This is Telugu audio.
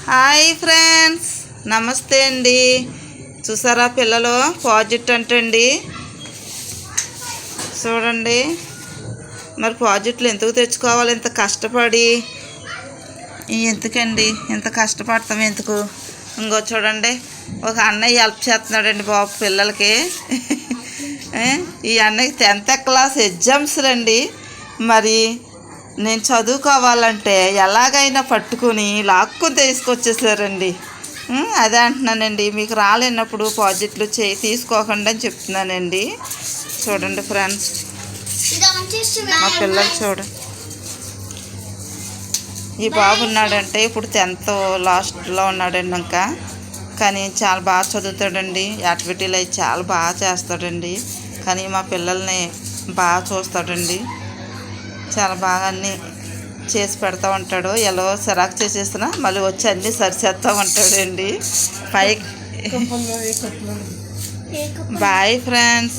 హాయ్ ఫ్రెండ్స్, నమస్తే అండి. చూసారా పిల్లలు ప్రాజెక్ట్ అంటండి. చూడండి మరి ప్రాజెక్టులు ఎందుకు తెచ్చుకోవాలి ఇంత కష్టపడి? ఎందుకండి ఇంత కష్టపడతాం ఎందుకు? ఇంకో చూడండి, ఒక అన్నయ్య హెల్ప్ చేస్తున్నాడండి బాబు పిల్లలకి. ఈ అన్నయ్య 10th క్లాస్ ఎగ్జామ్స్ రండి. మరి నేను చదువుకోవాలంటే ఎలాగైనా పట్టుకుని లాక్కుని తీసుకొచ్చేసారండి. అదే అంటున్నానండి, మీకు రాలేనప్పుడు ప్రాజెక్టులు తీసుకోకండి అని చెప్తున్నానండి. చూడండి ఫ్రెండ్స్, మా పిల్లలు చూడండి. ఈ బాబు ఉన్నాడంటే ఇప్పుడు 10th లాస్ట్లో ఉన్నాడండి ఇంకా. కానీ చాలా బాగా చదువుతాడండి, యాక్టివిటీలు అవి చాలా బాగా చేస్తాడండి. కానీ మా పిల్లల్ని బాగా చూస్తాడండి, చాలా బాగా అన్నీ చేసి పెడతా ఉంటాడు. ఎలా సిరాక్ చేసేస్తున్నా మళ్ళీ వచ్చి అన్నీ సరిచేస్తూ ఉంటాడండి. పైకి బాయ్ ఫ్రెండ్స్.